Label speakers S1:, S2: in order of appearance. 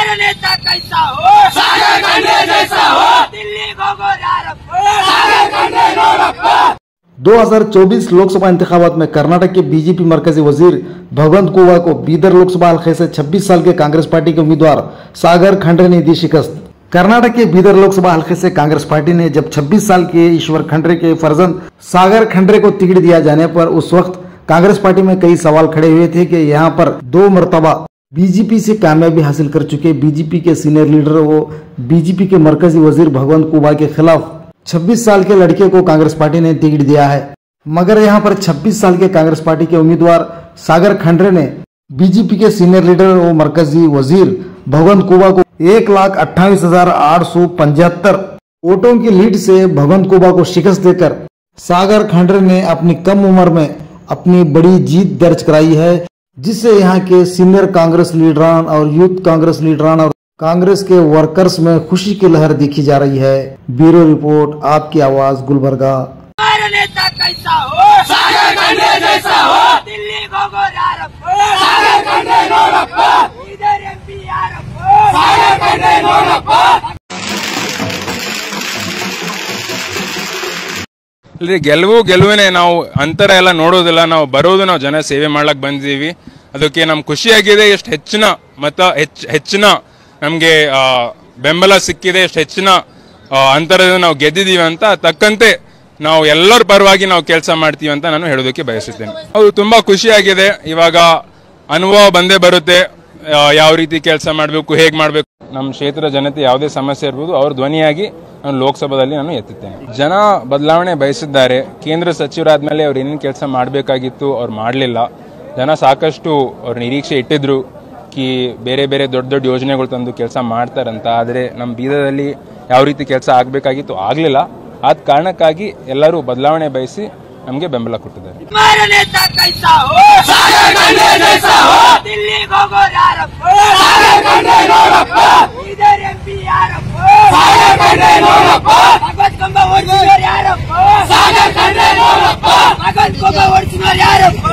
S1: हमारा नेता कैसा हो, सागर खंडे जैसा हो, दिल्ली गोगो यारप्पा, सागर खंडे नोरप्पा।
S2: 2024 लोकसभा इंतखाबात में कर्नाटक के बीजेपी मरकजी वजीर भगवंत कुबा को बीदर लोकसभा हल्के से 26 साल के कांग्रेस पार्टी के उम्मीदवार सागर खंडरे ने दी शिकस्त। कर्नाटक के बीदर लोकसभा हल्के से कांग्रेस पार्टी ने जब 26 साल के ईश्वर खंडरे के फर्जंद सागर खंडरे को टिकट दिया जाने पर उस वक्त कांग्रेस पार्टी में कई सवाल खड़े हुए थे कि यहाँ पर 2 मरतबा बीजेपी से कामयाबी हासिल कर चुके बीजेपी के सीनियर लीडर वो बीजेपी के मरकजी वजीर भगवंत कुबा के खिलाफ 26 साल के लड़के को कांग्रेस पार्टी ने टिकट दिया है। मगर यहाँ पर 26 साल के कांग्रेस पार्टी के उम्मीदवार सागर खंडरे ने बीजेपी के सीनियर लीडर और मरकजी वजीर भगवंत कुबा को 1,28,875 वोटों की लीड से भगवंत कुबा को शिकस्त देकर सागर खंडरे ने अपनी कम उम्र में अपनी बड़ी जीत दर्ज कराई है, जिससे यहाँ के सीनियर कांग्रेस लीडरान और यूथ कांग्रेस लीडरान और कांग्रेस के वर्कर्स में खुशी की लहर देखी जा रही है। ब्यूरो रिपोर्ट, आपकी आवाज, गुलबर्गा।
S1: हमारा नेता कैसा हो, सागर खंडे जैसा हो, दिल्ली गोगो यारप्पा, सागर खंडे नोरप्पा, इधर एमपी यारप्पा, सागर खंडे नोरप्पा।
S3: ಗೆಲುವಿನೇ ನಾವು ಅಂತರ ಎಲ್ಲ ನೋಡೋದಿಲ್ಲ, ನಾವು ಬರೋದು ನಾವು ಜನ ಸೇವೆ ಮಾಡ್ಲಕ್ಕೆ ಬಂದಿದ್ದೀವಿ. ಅದಕ್ಕೆ ನಮ್ಗೆ ಖುಷಿಯಾಗಿದೆ. ಎಷ್ಟು ಹೆಚ್ಚಿನ ನಮಗೆ ಬೆಂಬಲ ಸಿಕ್ಕಿದೆ, ಎಷ್ಟು ಹೆಚ್ಚಿನ ಅಂತರದಿಂದ ನಾವು ಗೆದ್ದಿದ್ದೀವಿ ಅಂತ ತಕ್ಕಂತೆ ನಾವು ಎಲ್ಲರ ಪರವಾಗಿ ನಾವು ಕೆಲಸ ಮಾಡ್ತೀವಿ ಅಂತ ನಾನು ಹೇಳೋದಕ್ಕೆ ಬಯಸುತ್ತೇನೆ. ಅದು ತುಂಬಾ ಖುಷಿಯಾಗಿದೆ. ಇವಾಗ ಅನುಭವ ಬಂದೇ ಬರುತ್ತೆ, ಯಾವ ರೀತಿ ಕೆಲಸ ಮಾಡಬೇಕು, ಹೇಗೆ ಮಾಡಬೇಕು. ನಮ್ಮ ಕ್ಷೇತ್ರದ ಜನತೆ ಯಾವುದೇ ಸಮಸ್ಯೆ ಇರ್ಬೋದು ಅವ್ರ ಧ್ವನಿಯಾಗಿ ನಾನು ಲೋಕಸಭಾದಲ್ಲಿ ನಾನು ಎತ್ತುತ್ತೇನೆ. ಜನ ಬದಲಾವಣೆ ಬಯಸಿದ್ದಾರೆ. ಕೇಂದ್ರ ಸಚಿವರಾದ್ಮೇಲೆ ಅವ್ರು ಏನೇನು ಕೆಲಸ ಮಾಡಬೇಕಾಗಿತ್ತು ಅವ್ರು ಮಾಡಲಿಲ್ಲ. ಜನ ಸಾಕಷ್ಟು ಅವ್ರ ನಿರೀಕ್ಷೆ ಇಟ್ಟಿದ್ರು ಕಿ ಬೇರೆ ಬೇರೆ ದೊಡ್ಡ ದೊಡ್ಡ ಯೋಜನೆಗಳು ತಂದು ಕೆಲಸ ಮಾಡ್ತಾರಂತ. ಆದರೆ ನಮ್ಮ ಬೀದರ್ದಲ್ಲಿ ಯಾವ ರೀತಿ ಕೆಲಸ ಆಗಬೇಕಾಗಿತ್ತು ಆಗಲಿಲ್ಲ. ಆದ ಕಾರಣಕ್ಕಾಗಿ ಎಲ್ಲರೂ ಬದಲಾವಣೆ ಬಯಸಿ ನಮಗೆ ಬೆಂಬಲ ಕೊಟ್ಟಿದ್ದಾರೆ.
S1: हमारा नेता कैसा हो, सागर खंडे जैसा हो, दिल्ली गोगो यारप्पा, सागर खंडे नोरप्पा, इधर एमपी यारप्पा, सागर खंडे नोरप्पा, भगवंत कुबा ओरिजिनल यारप्पा, सागर खंडे नोरप्पा, भगवंत कुबा ओरिजिनल यारप्पा।